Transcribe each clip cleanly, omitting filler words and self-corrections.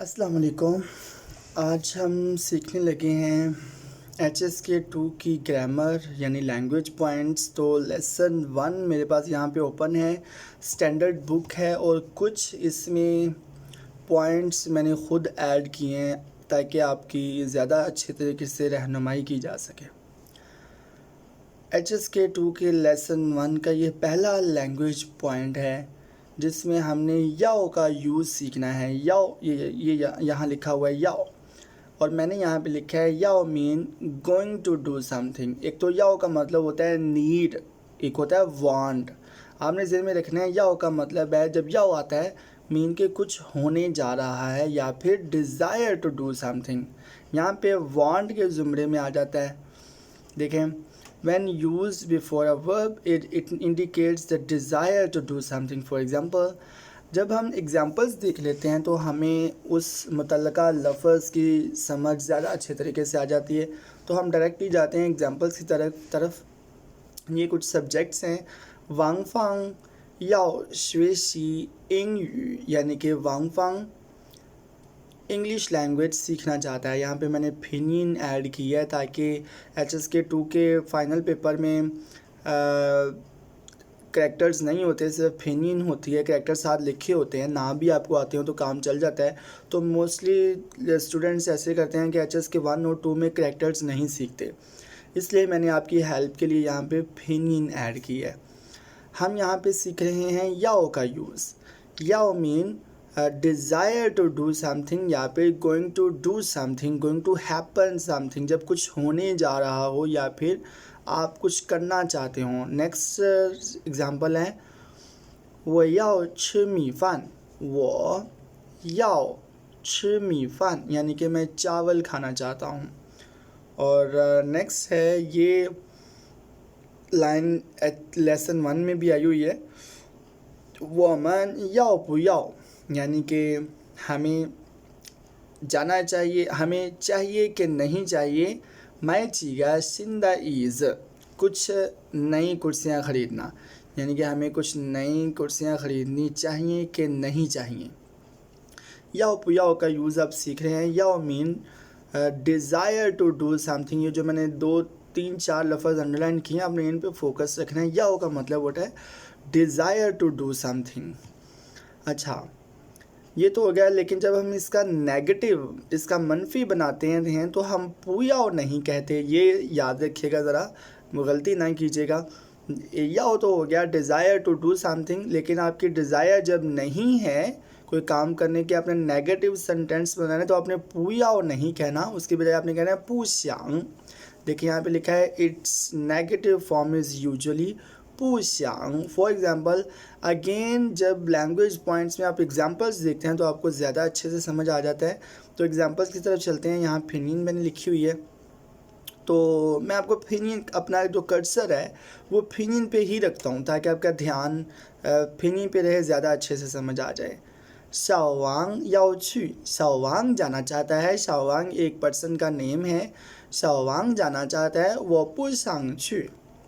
अस्सलाम वालेकुम। आज हम सीखने लगे हैं HSK 2 की ग्रामर यानी लैंग्वेज पॉइंट्स। तो लेसन 1 मेरे पास यहाँ पे ओपन है, स्टैंडर्ड बुक है और कुछ इसमें पॉइंट्स मैंने ख़ुद ऐड किए हैं ताकि आपकी ज़्यादा अच्छे तरीके से रहनुमाई की जा सके। HSK 2 के लेसन 1 का ये पहला लैंग्वेज पॉइंट है जिसमें हमने याओ का यूज़ सीखना है। याओ ये यहाँ लिखा हुआ है याओ, और मैंने यहाँ पे लिखा है याओ mean going to do something. एक तो याओ का मतलब होता है नीड, एक होता है वांट। आपने ज़हन में रखना है याओ का मतलब है जब याओ आता है मीन के कुछ होने जा रहा है या फिर डिज़ायर टू डू समथिंग। यहाँ पे वांट के ज़ुमरे में आ जाता है। देखें, when used before a verb it indicates the desire to do something. For example, जब हम एग्जांपल्स देख लेते हैं तो हमें उस मुतल्लका लफ्ज़ की समझ ज़्यादा अच्छे तरीके से आ जाती है। तो हम डायरेक्टली जाते हैं एग्जांपल्स की तरफ। ये कुछ सब्जेक्ट्स हैं, वांग फांग याओ श्वेशी इंगयू, यानी कि वांग फांग इंग्लिश लैंग्वेज सीखना चाहता है। यहाँ पे मैंने फिनिन ऐड किया है ताकि HSK 2 के फाइनल पेपर में करैक्टर्स नहीं होते, सिर्फ फिनिन होती है। करैक्टर साथ लिखे होते हैं, नाम भी आपको आते हो तो काम चल जाता है। तो मोस्टली स्टूडेंट्स ऐसे करते हैं कि HSK 1 और 2 में करैक्टर्स नहीं सीखते, इसलिए मैंने आपकी हेल्प के लिए यहाँ पे फिनिन ऐड की है। हम यहाँ पे सीख रहे हैं याओ का यूज़। याओ mean desire to do something, या फिर going to do something, going to happen something, जब कुछ होने जा रहा हो या फिर आप कुछ करना चाहते हो। नेक्स्ट एग्जांपल है वो याओ छि मी फ़ान, वो याओ छि मी फ़ान, यानी कि मैं चावल खाना चाहता हूँ। और नेक्स्ट है ये लाइन लेसन 1 में भी आई हुई है, वो मन याओ पु याओ, यानी कि हमें जाना चाहिए, हमें चाहिए कि नहीं चाहिए। मैं चीगा सिंदा ईज़, कुछ नई कुर्सियाँ ख़रीदना, यानी कि हमें कुछ नई कुर्सियाँ ख़रीदनी चाहिए कि नहीं चाहिए। याओ पु याओ का यूज़ आप सीख रहे हैं। याओ mean desire to do something. ये जो मैंने 2-3-4 लफ्ज़ अंडरलाइन किए हैं, आपने इन पे फोकस रखना है। याओ का मतलब होता है डिज़ायर टू डू समथिंग। अच्छा, ये तो हो गया, लेकिन जब हम इसका नेगेटिव, इसका मनफी बनाते हैं तो हम पुयाओ नहीं कहते। ये याद रखिएगा, ज़रा गलती ना कीजिएगा। याओ तो हो गया डिज़ायर टू डू समथिंग, लेकिन आपकी डिज़ायर जब नहीं है कोई काम करने के, आपने नेगेटिव सेंटेंस बनाना है तो आपने पुयाओ नहीं कहना, उसकी बजाय आपने कहना है पुश्यांग। देखिए यहाँ पे लिखा है its negative form is usually पुश्यांग। फॉर एग्ज़ाम्पल, अगेन जब लैंग्वेज पॉइंट्स में आप एग्जांपल्स देखते हैं तो आपको ज़्यादा अच्छे से समझ आ जाता है। तो एग्जांपल्स की तरफ चलते हैं। यहाँ फिनिन मैंने लिखी हुई है, तो मैं आपको फिनिन, अपना जो कर्सर है वो फिनिन पे ही रखता हूँ ताकि आपका ध्यान फिनिन पे रहे, ज़्यादा अच्छे से समझ आ जाए। शाओवांग याओ छु, शाओवांग जाना चाहता है। शाओवांग एक पर्सन का नेम है। शाओवांग जाना चाहता है। वो पुशांग छु,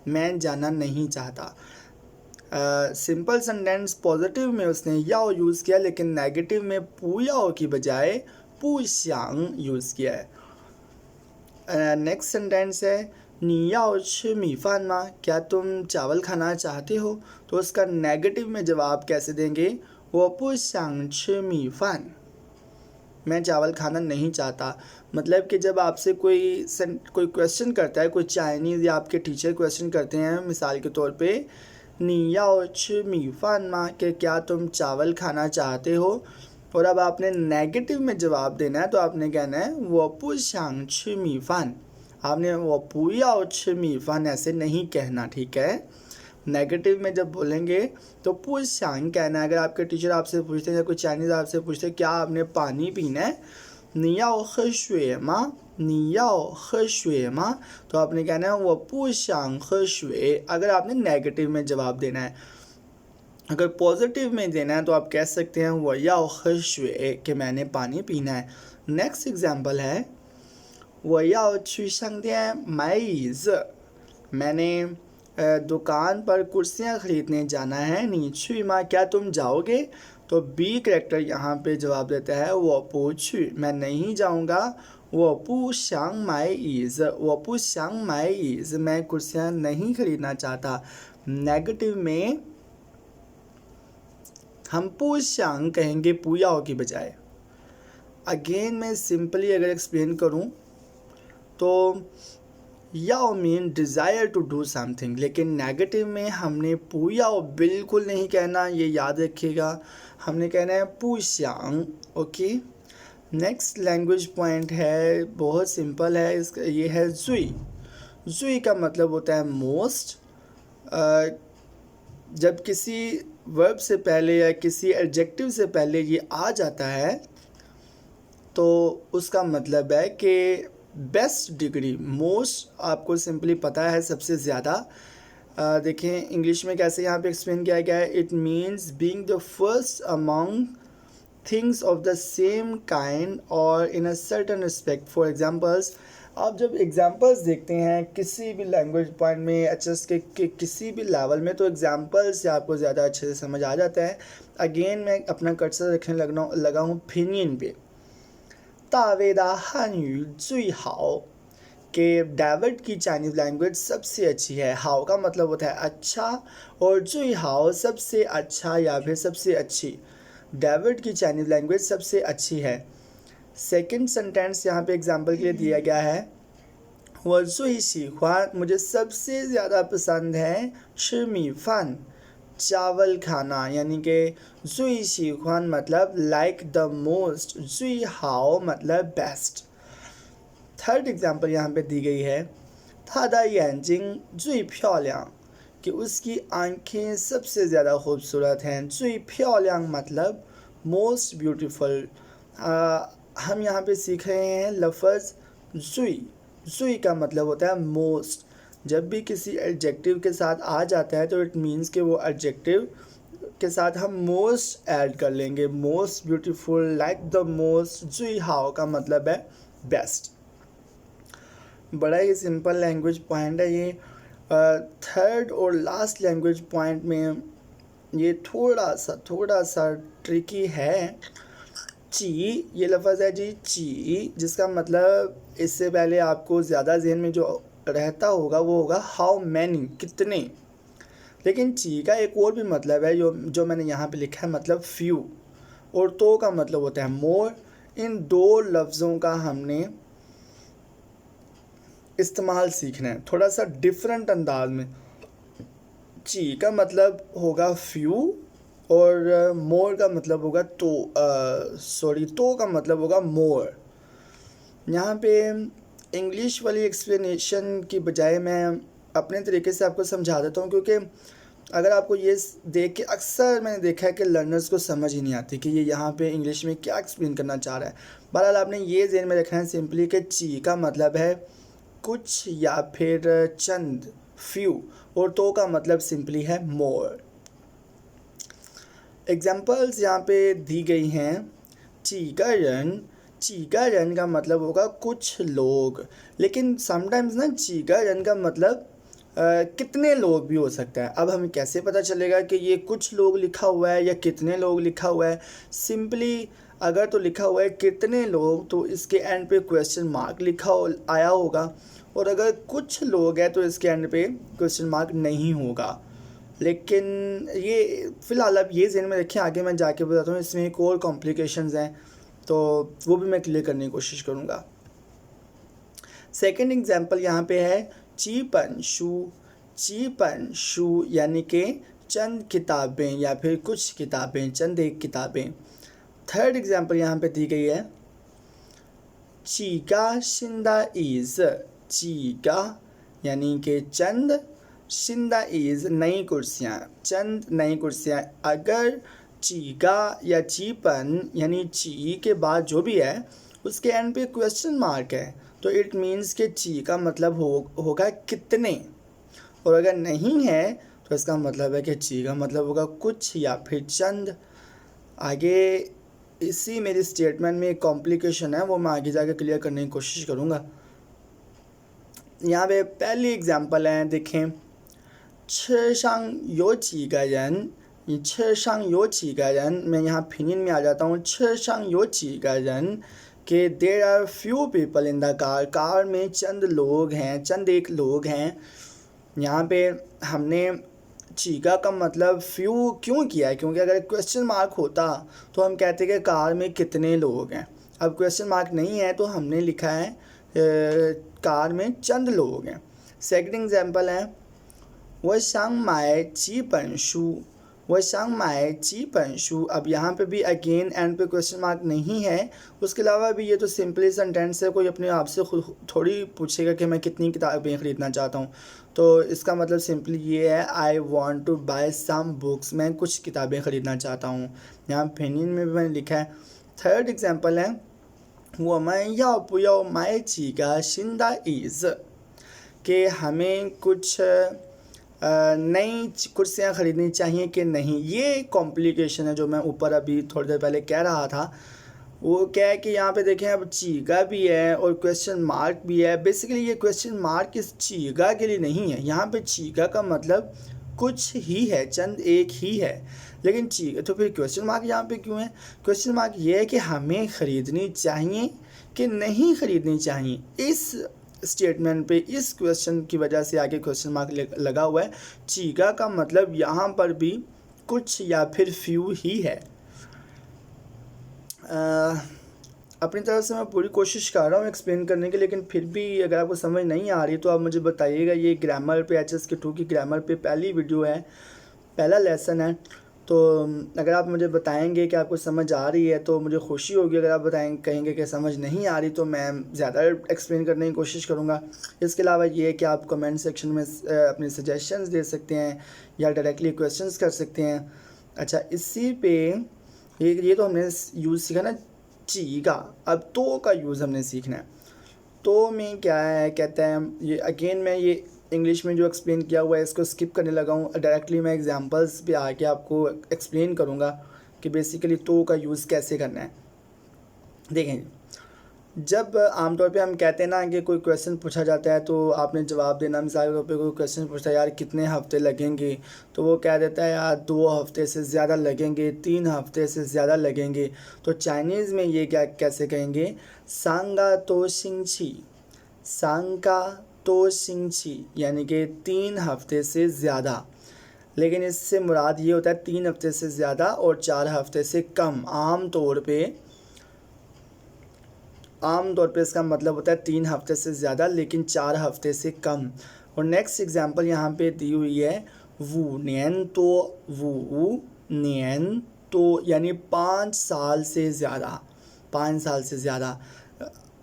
मैं जाना नहीं चाहता। सिंपल सेंटेंस पॉजिटिव में उसने याओ यूज़ किया, लेकिन नेगेटिव में पुयाओ की बजाय पुश्यांग यूज़ किया है। नेक्स्ट सेंटेंस है नी याओ छि मी फ़ान मा, क्या तुम चावल खाना चाहते हो? तो उसका नेगेटिव में जवाब कैसे देंगे? वो पुश्यांग छि मी फ़ान, मैं चावल खाना नहीं चाहता। मतलब कि जब आपसे कोई क्वेश्चन करता है, कोई चाइनीज़ या आपके टीचर क्वेश्चन करते हैं, मिसाल के तौर पे नी याओ छि मी फ़ान मा, कि क्या तुम चावल खाना चाहते हो, और अब आपने नेगेटिव में जवाब देना है तो आपने कहना है वो पुशांग छि मी फ़ान। आपने वो पुयाओ छि मी फ़ान ऐसे नहीं कहना, ठीक है। नेगेटिव में जब बोलेंगे तो पुशांग कहना है। अगर आपके टीचर आपसे पूछते हैं या कोई चाइनीज़ आपसे पूछते हैं क्या आपने पानी पीना है, नियाओ खशुए माँ, नियाओ खशुए माँ, तो आपने कहना है वो पुशांग खशुए, अगर आपने नेगेटिव में जवाब देना है। अगर पॉजिटिव में देना है तो आप कह सकते हैं वो याओ खशुए, कि मैंने पानी पीना है। नेक्स्ट एग्जाम्पल है वो याओ छु संगदियाँ माइज़, मैंने दुकान पर कुर्सियाँ ख़रीदने जाना है। नी छुई माँ, क्या तुम जाओगे? तो बी करेक्टर यहाँ पे जवाब देता है वो पूछ, मैं नहीं जाऊँगा, वो पू शांग माई इज, वो पू शांग माई इज, मैं कुर्सियाँ नहीं खरीदना चाहता। नेगेटिव में हम पू शांग कहेंगे पुयाओ की बजाय। अगेन मैं सिंपली अगर एक्सप्लेन करूँ तो याओ mean desire to do something, लेकिन नेगेटिव में हमने पुयाओ बिल्कुल नहीं कहना, ये याद रखिएगा, हमने कहना है पुश्यांग। ओके, नेक्स्ट लैंग्वेज पॉइंट है, बहुत सिंपल है इसका, ये है जुई। जुई का मतलब होता है मोस्ट। जब किसी वर्ब से पहले या किसी एडजेक्टिव से पहले ये आ जाता है तो उसका मतलब है कि बेस्ट डिग्री, मोस्ट आपको सिंपली पता है सबसे ज़्यादा। देखें इंग्लिश में कैसे यहाँ पे एक्सप्लेन किया गया है, it means being the first among things of the same kind और in a certain respect. For examples, आप जब एग्जांपल्स देखते हैं किसी भी लैंग्वेज पॉइंट में एचएस के किसी भी लेवल में, तो एग्जांपल्स से आपको ज़्यादा अच्छे से समझ आ जाता है। अगेन मैं अपना कर्सर रखने लगा हूँ पिनियन पे। 大卫的汉语最好 कि डेविड की चाइनीज़ लैंग्वेज सबसे अच्छी है। हाओ का मतलब होता है अच्छा, और जुई हाओ सबसे अच्छा या फिर सबसे अच्छी। डेविड की चाइनीज़ लैंग्वेज सबसे अच्छी है। सेकंड सेंटेंस यहाँ पे एग्जांपल के लिए दिया गया है, वो जुई शीख्वान, मुझे सबसे ज़्यादा पसंद है शिमी फान, चावल खाना, यानी कि जुई शीख्वान मतलब लाइक द मोस्ट, जुई हाओ मतलब बेस्ट। थर्ड एग्जांपल यहाँ पे दी गई है, थादा यांजिंग जुई प्यालियांग, कि उसकी आंखें सबसे ज़्यादा खूबसूरत हैं। जुई प्यालियांग मतलब मोस्ट ब्यूटीफुल। हम यहाँ पे सीख रहे हैं लफ्ज़ जुई। जुई का मतलब होता है मोस्ट। जब भी किसी एडजेक्टिव के साथ आ जाता है तो इट मीन्स कि वो एडजेक्टिव के साथ हम मोस्ट ऐड कर लेंगे। Most beautiful, like the most. जुई हाओ का मतलब है बेस्ट। बड़ा ही सिंपल लैंग्वेज पॉइंट है ये। थर्ड और लास्ट लैंग्वेज पॉइंट में ये थोड़ा सा ट्रिकी है। ची, ये लफ्ज़ है जी ची, जिसका मतलब इससे पहले आपको ज़्यादा ज़हन में जो रहता होगा वो होगा हाउ मैनी, कितने। लेकिन ची का एक और भी मतलब है जो मैंने यहाँ पे लिखा है, मतलब फ्यू, और तो का मतलब होता है मोर। इन दो लफ्ज़ों का हमने इस्तेमाल सीखना है थोड़ा सा डिफरेंट अंदाज में। ची का मतलब होगा फ्यू और मोर का मतलब होगा तो का मतलब होगा मोर। यहाँ पे इंग्लिश वाली एक्सप्लेनेशन की बजाय मैं अपने तरीके से आपको समझा देता हूँ, क्योंकि अगर आपको ये देख के, अक्सर मैंने देखा है कि लर्नर्स को समझ ही नहीं आती कि ये यहाँ पे इंग्लिश में क्या एक्सप्लेन करना चाह रहा है। बहरहाल आपने ये ज़हन में रखना है सिंपली कि ची का मतलब है कुछ या फिर चंद, फ्यू, और तो का मतलब सिंपली है मोर। एग्जाम्पल्स यहाँ पे दी गई हैं। चीका रन का मतलब होगा कुछ लोग, लेकिन समटाइम्स ना चीका रन का मतलब कितने लोग भी हो सकता है। अब हमें कैसे पता चलेगा कि ये कुछ लोग लिखा हुआ है या कितने लोग लिखा हुआ है? सिंपली अगर तो लिखा हुआ है कितने लोग, तो इसके एंड पे क्वेश्चन मार्क आया होगा, और अगर कुछ लोग हैं तो इसके एंड पे क्वेश्चन मार्क नहीं होगा। लेकिन ये फ़िलहाल आप ये ज़हन में रखें, आगे मैं जाके बताता हूँ इसमें एक और कॉम्प्लिकेशंस हैं, तो वो भी मैं क्लियर करने की कोशिश करूँगा। सेकंड एग्जांपल यहाँ पे है चीपन शू, यानी कि चंद किताबें या फिर कुछ किताबें, चंद एक किताबें। थर्ड एग्जांपल यहाँ पे दी गई है चीका शिंदा इज़, चीका यानी कि चंद, शिंदा इज़ नई कुर्सियाँ, चंद नई कुर्सियाँ। अगर चीका या चीपन यानी ची के बाद जो भी है उसके एंड पे क्वेश्चन मार्क है, तो इट मीन्स कि ची का मतलब होगा कितने, और अगर नहीं है तो इसका मतलब है कि ची का मतलब होगा कुछ या फिर चंद। आगे इसी मेरी स्टेटमेंट में एक कॉम्प्लिकेशन है, वो मैं आगे जाके क्लियर करने की कोशिश करूँगा। यहाँ पे पहली एग्जांपल है, देखें 车上有几个人你车上有几个人 मैं यहाँ拼音में आ जाता हूँ 车上有几个人 कि there are few people in the car car में चंद लोग हैं चंद एक लोग हैं यहाँ पे हमने चीका का मतलब फ्यू क्यों किया है क्योंकि अगर क्वेश्चन मार्क होता तो हम कहते कि कार में कितने लोग हैं अब क्वेश्चन मार्क नहीं है तो हमने लिखा है कार में चंद लोग हैं सेकंड एग्जांपल है 我想买几本书 我想买几本书 अब यहाँ पे भी अगेन एंड पे क्वेश्चन मार्क नहीं है उसके अलावा भी ये तो सिंपली सेंटेंस है कोई अपने आप से खुद थोड़ी पूछेगा कि मैं कितनी किताबें ख़रीदना चाहता हूँ तो इसका मतलब सिंपली ये है I want to buy some books मैं कुछ किताबें ख़रीदना चाहता हूँ यहाँ पेनिन में भी मैंने लिखा है थर्ड एग्जांपल है 我们要不要买几个新的椅子 कि हमें कुछ नई कुर्सियाँ ख़रीदनी चाहिए कि नहीं ये कॉम्प्लिकेशन है जो मैं ऊपर अभी थोड़ी देर पहले कह रहा था वो क्या है कि यहाँ पे देखें अब चीगा भी है और क्वेश्चन मार्क भी है बेसिकली ये क्वेश्चन मार्क इस चीगा के लिए नहीं है यहाँ पे चीगा का मतलब कुछ ही है चंद एक ही है लेकिन चीगा तो फिर क्वेश्चन मार्क यहाँ पे क्यों है क्वेश्चन मार्क ये है कि हमें ख़रीदनी चाहिए कि नहीं ख़रीदनी चाहिए इस स्टेटमेंट पे इस क्वेश्चन की वजह से आगे क्वेश्चन मार्क लगा हुआ है चीगा का मतलब यहाँ पर भी कुछ या फिर फ्यू ही है अपनी तरफ से मैं पूरी कोशिश कर रहा हूँ एक्सप्लेन करने की लेकिन फिर भी अगर आपको समझ नहीं आ रही तो आप मुझे बताइएगा ये ग्रामर पे HSK2 की ग्रामर पे पहली वीडियो है पहला लेसन है तो अगर आप मुझे बताएंगे कि आपको समझ आ रही है तो मुझे खुशी होगी अगर आप कहेंगे कि समझ नहीं आ रही तो मैं ज़्यादा एक्सप्लेन करने की कोशिश करूँगा इसके अलावा ये है कि आप कमेंट सेक्शन में अपने सजेशंस दे सकते हैं या डायरेक्टली क्वेश्चंस कर सकते हैं अच्छा इसी पे ये तो हमने यूज़ सीखा ना चीगा अब तो का यूज़ हमने सीखना है तो में क्या है कहता है ये अगेन मैं ये इंग्लिश में जो एक्सप्लेन किया हुआ है इसको स्किप करने लगा हूँ डायरेक्टली मैं एग्जांपल्स पे आके आपको एक्सप्लेन करूँगा कि बेसिकली तो का यूज़ कैसे करना है देखें जब आमतौर पे हम कहते हैं ना कि कोई क्वेश्चन पूछा जाता है तो आपने जवाब देना मिसाल के तौर पे कोई क्वेश्चन पूछता है यार कितने हफ्ते लगेंगे तो वो कह देता है यार 2 हफ्ते से ज़्यादा लगेंगे 3 हफ्ते से ज़्यादा लगेंगे तो चाइनीज़ में ये क्या कैसे कहेंगे सांगा तो सिंची सांगा तो सिंची यानी कि 3 हफ्ते से ज़्यादा लेकिन इससे मुराद ये होता है 3 हफ्ते से ज़्यादा और 4 हफ्ते से कम आम तौर पे इसका मतलब होता है 3 हफ्ते से ज़्यादा लेकिन 4 हफ्ते से कम और नेक्स्ट एग्जांपल यहाँ पे दी हुई है वू नियन तो यानी 5 साल से ज़्यादा 5 साल से ज़्यादा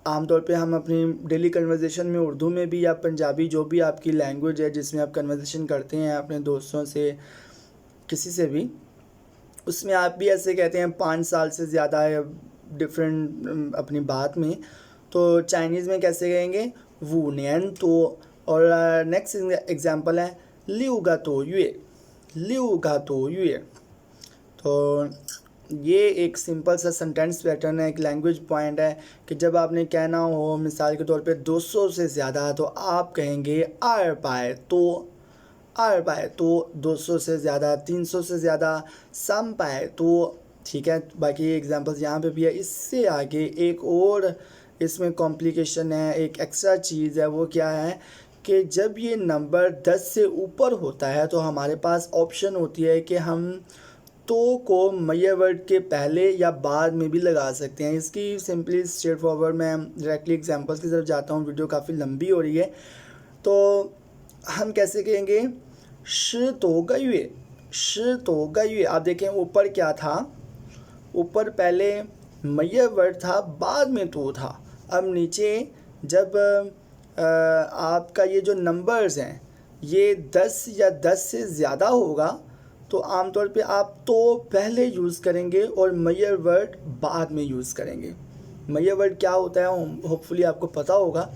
आमतौर पे हम अपनी डेली कन्वर्सेशन में उर्दू में भी या पंजाबी जो भी आपकी लैंग्वेज है जिसमें आप कन्वर्सेशन करते हैं अपने दोस्तों से किसी से भी उसमें आप भी ऐसे कहते हैं 5 साल से ज़्यादा है डिफरेंट अपनी बात में तो चाइनीज़ में कैसे कहेंगे वू नियन तो और नेक्स्ट एग्जांपल है लिu ga तो युए तो ये एक सिंपल सा सेंटेंस पैटर्न है एक लैंग्वेज पॉइंट है कि जब आपने कहना हो मिसाल के तौर पे 200 से ज़्यादा तो आप कहेंगे आर पाए तो 200 से ज़्यादा 300 से ज़्यादा सम पाए तो ठीक है बाकी एग्जांपल्स यहाँ पे भी है इससे आगे एक और इसमें कॉम्प्लिकेशन है एक एक्स्ट्रा चीज़ है वो क्या है कि जब ये नंबर 10 से ऊपर होता है तो हमारे पास ऑप्शन होती है कि हम तो को मय्यर वर्ड के पहले या बाद में भी लगा सकते हैं इसकी सिंपली स्ट्रेट फॉरवर्ड मैं डायरेक्टली एग्जांपल्स की तरफ जाता हूँ वीडियो काफ़ी लंबी हो रही है तो हम कैसे कहेंगे श तो गए आप देखें ऊपर क्या था ऊपर पहले मय्यर वर्ड था बाद में तो था अब नीचे जब आपका ये जो नंबर्स हैं ये 10 या 10 से ज़्यादा होगा तो आमतौर पे आप तो पहले यूज़ करेंगे और मय्यर वर्ड बाद में यूज़ करेंगे मय्यर वर्ड क्या होता है होपफुली आपको पता होगा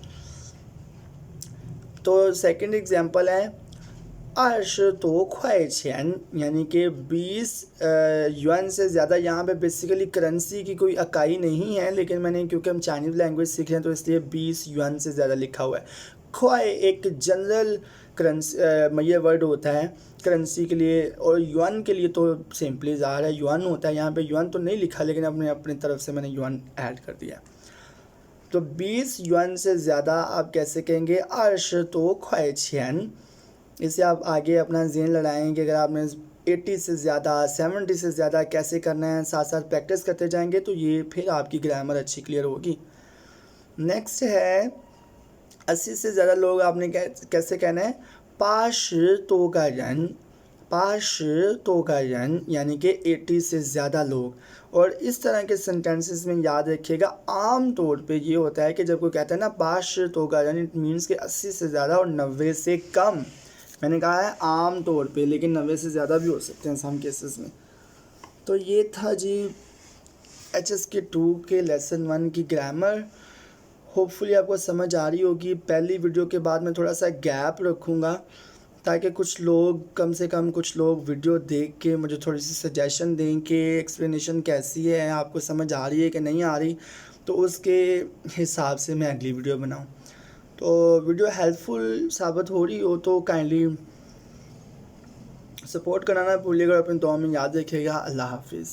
तो सेकंड एग्जांपल है 20多块钱 यानी कि 20 युआन से ज़्यादा यहाँ पे बेसिकली करेंसी की कोई इकाई नहीं है लेकिन मैंने क्योंकि हम चाइनीज़ लैंग्वेज सीख रहे हैं तो इसलिए 20 युआन से ज़्यादा लिखा हुआ है ख्वाई एक जनरल करेंसी ये वर्ड होता है करेंसी के लिए, और युआन के लिए तो सिंपली ज़ाहिर है युआन होता है। यहाँ पे युआन तो नहीं लिखा, लेकिन अपनी तरफ से मैंने युआन ऐड कर दिया। तो 20 युआन से ज़्यादा आप कैसे कहेंगे? 20块钱। इसे आप आगे अपना ज़हन लड़ाएंगे। अगर आपने 80 से ज़्यादा 70 से ज़्यादा कैसे करना है, साथ साथ प्रैक्टिस करते जाएंगे तो ये फिर आपकी ग्रामर अच्छी क्लियर होगी। नेक्स्ट है 80 से ज़्यादा लोग आपने कैसे कहना है? 80多个人80多个人, यानी कि 80 से ज़्यादा लोग। और इस तरह के सेंटेंसेस में याद रखिएगा, आम तौर पे ये होता है कि जब कोई कहता है ना 80多个人, इट मीन्स कि 80 से ज़्यादा और 90 से कम। मैंने कहा है आम तौर पे, लेकिन 90 से ज़्यादा भी हो सकते हैं सम केसेस में। तो ये था जी HSK2 के लेसन 1 की ग्रामर। होपफुली आपको समझ आ रही होगी। पहली वीडियो के बाद मैं थोड़ा सा गैप रखूँगा ताकि कुछ लोग, कम से कम कुछ लोग वीडियो देख के मुझे थोड़ी सी सजेशन दें कि एक्सप्लेनेशन कैसी है, आपको समझ आ रही है कि नहीं आ रही, तो उसके हिसाब से मैं अगली वीडियो बनाऊँ। तो वीडियो हेल्पफुल साबित हो रही हो तो काइंडली सपोर्ट कराना भूलिएगा, अपनी दुआ में याद रखिएगा। अल्लाह हाफिज़।